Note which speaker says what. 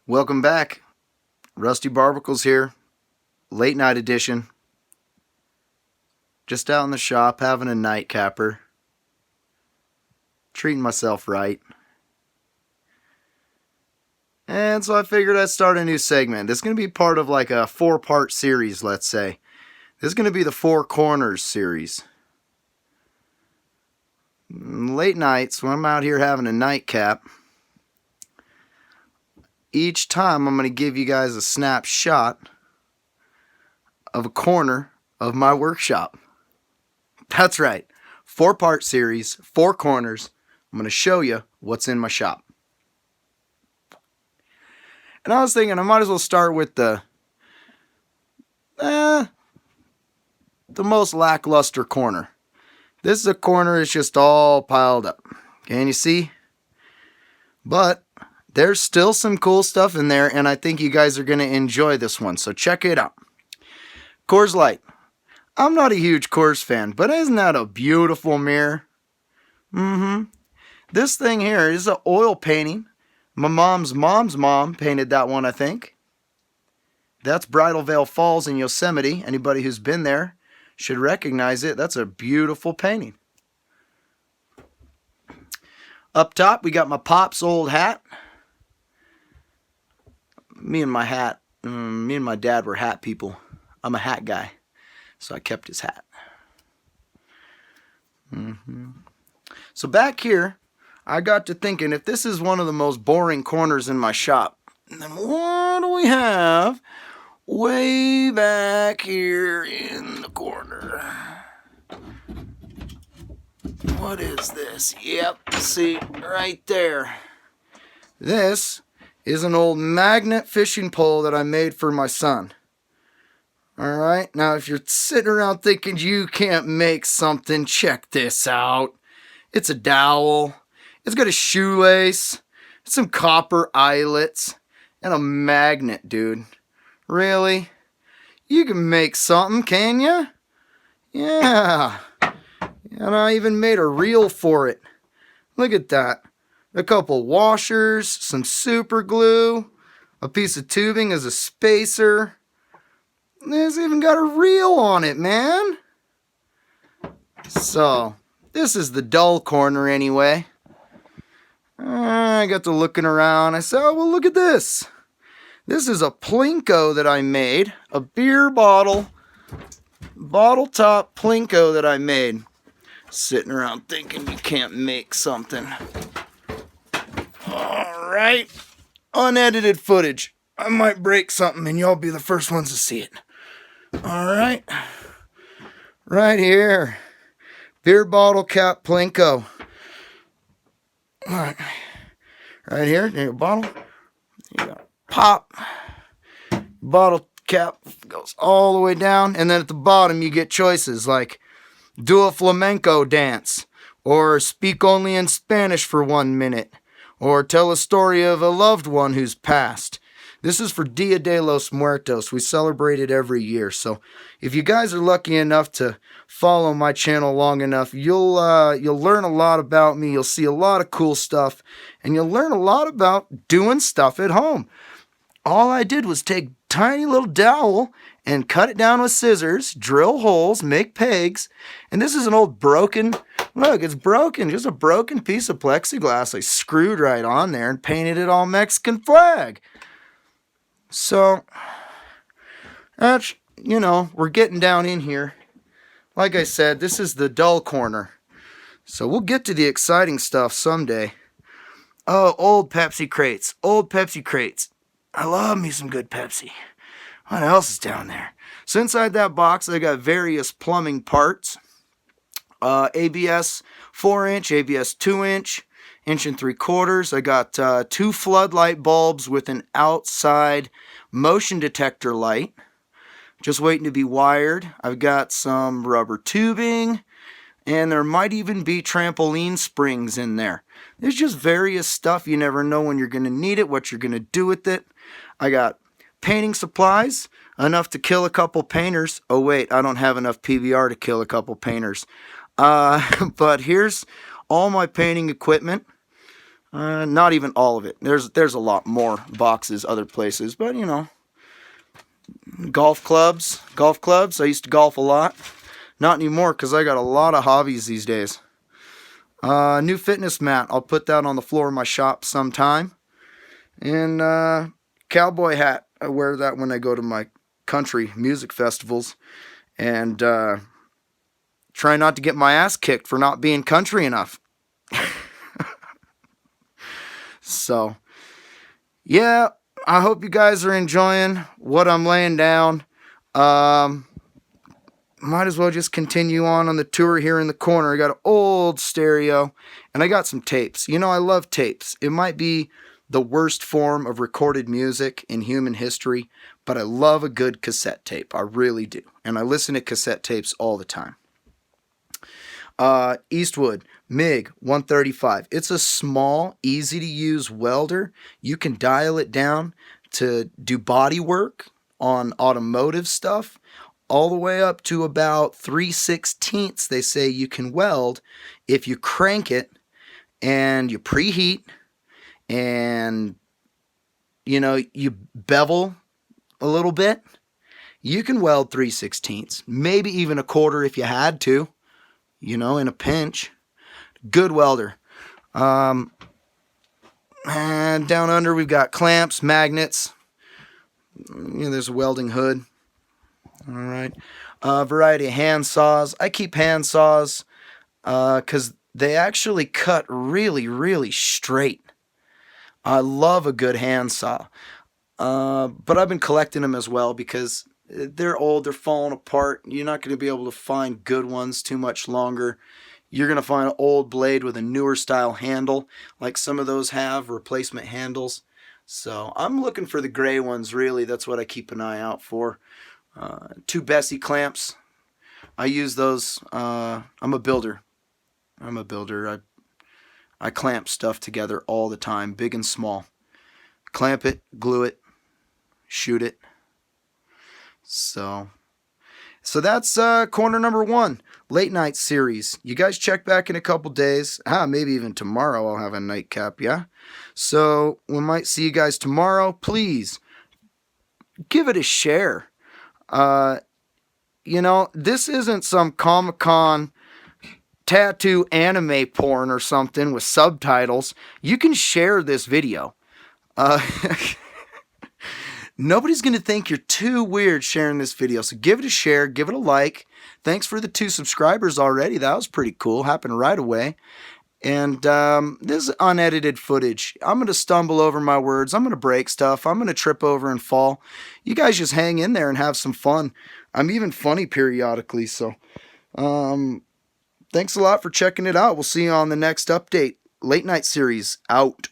Speaker 1: Welcome back. Rusty Barbacles here. Late night edition. Just out in the shop having a nightcapper. Treating myself right. And so I figured I'd start a new segment. This is going to be part of like a 4-part series, let's say. This is going to be the Four Corners series. Late nights when I'm out here having a nightcap, each time I'm going to give you guys a snapshot of a corner of my workshop. That's right. 4-part series, 4 corners. I'm going to show you what's in my shop. And I was thinking I might as well start with the most lackluster corner. This is a corner that's just all piled up. Can you see? But there's still some cool stuff in there, and I think you guys are going to enjoy this one. So check it out. Coors Light. I'm not a huge Coors fan, but isn't that a beautiful mirror? This thing here is an oil painting. My mom's mom painted that one, I think. That's Bridal Veil Falls in Yosemite. Anybody who's been there should recognize it. That's a beautiful painting. Up top, we got my Pop's old hat. Me and my dad were hat people. I'm a hat guy, so I kept his hat. So back here, I got to thinking, if this is one of the most boring corners in my shop, then what do we have way back here in the corner? What is this? Yep, see, right there. This is an old magnet fishing pole that I made for my son. Alright, now if you're sitting around thinking you can't make something, check this out. It's a dowel. It's got a shoelace, some copper eyelets, and a magnet, dude. Really? You can make something, can ya? Yeah. And I even made a reel for it. Look at that. A couple washers, some super glue, a piece of tubing as a spacer. It's even got a reel on it, man. So, this is the dull corner anyway. I got to looking around. I said, oh, well, look at this. This is a Plinko that I made. A beer bottle top Plinko that I made. Sitting around thinking you can't make something. Alright. Unedited footage. I might break something and y'all be the first ones to see it. Alright. Right here. Beer bottle cap Plinko. Alright. Right here. There's a bottle. You got pop. Bottle cap goes all the way down. And then at the bottom you get choices like do a flamenco dance. Or speak only in Spanish for 1 minute. Or tell a story of a loved one who's passed. This is for Dia de los Muertos. We celebrate it every year. So if you guys are lucky enough to follow my channel long enough, you'll learn a lot about me. You'll see a lot of cool stuff. And you'll learn a lot about doing stuff at home. All I did was take tiny little dowel and cut it down with scissors, drill holes, make pegs. And this is an old broken, look, it's broken, just a broken piece of plexiglass. I screwed right on there and painted it all Mexican flag. So, that's, we're getting down in here. Like I said, this is the dull corner. So we'll get to the exciting stuff someday. Oh, old Pepsi crates. Old Pepsi crates. I love me some good Pepsi. What else is down there? So inside that box, I got various plumbing parts. ABS 4-inch, ABS 2-inch, 1 3/4. I got 2 floodlight bulbs with an outside motion detector light. Just waiting to be wired. I've got some rubber tubing. And there might even be trampoline springs in there. There's just various stuff. You never know when you're going to need it, what you're going to do with it. I got painting supplies, enough to kill a couple painters. Oh wait, I don't have enough PBR to kill a couple painters. But here's all my painting equipment. Not even all of it. There's a lot more boxes other places, but you know, golf clubs. I used to golf a lot. Not anymore because I got a lot of hobbies these days. New fitness mat. I'll put that on the floor of my shop sometime. And cowboy hat. I wear that when I go to my country music festivals. And try not to get my ass kicked for not being country enough. So, yeah, I hope you guys are enjoying what I'm laying down. Might as well just continue on the tour here in the corner. I got an old stereo, and I got some tapes. You know, I love tapes. It might be the worst form of recorded music in human history, but I love a good cassette tape. I really do. And I listen to cassette tapes all the time. Eastwood MiG 135. It's a small, easy to use welder. You can dial it down to do body work on automotive stuff, all the way up to about 3/16 they say you can weld if you crank it and you preheat and you know you bevel a little bit. You can weld 3/16, maybe even a quarter if you had to, you know, in a pinch. Good welder. And down under we've got clamps, magnets. You know, there's a welding hood. All right. Variety of hand saws. I keep hand saws because they actually cut really, really straight. I love a good hand saw. But I've been collecting them as well because they're old, they're falling apart. You're not going to be able to find good ones too much longer. You're going to find an old blade with a newer style handle, like some of those have, replacement handles. So I'm looking for the gray ones, really. That's what I keep an eye out for. 2 Bessie clamps. I use those. I'm a builder. I clamp stuff together all the time, big and small. Clamp it, glue it, shoot it. So that's corner number 1, late night series. You guys check back in a couple days. Maybe even tomorrow I'll have a nightcap, yeah? So we might see you guys tomorrow. Please give it a share. You know, this isn't some Comic-Con tattoo anime porn or something with subtitles. You can share this video. Nobody's going to think you're too weird sharing this video. So give it a share, give it a like. Thanks for the 2 subscribers already. That was pretty cool. Happened right away. And this is unedited footage. I'm going to stumble over my words. I'm going to break stuff. I'm going to trip over and fall. You guys just hang in there and have some fun. I'm even funny periodically. So thanks a lot for checking it out. We'll see you on the next update. Late night series out.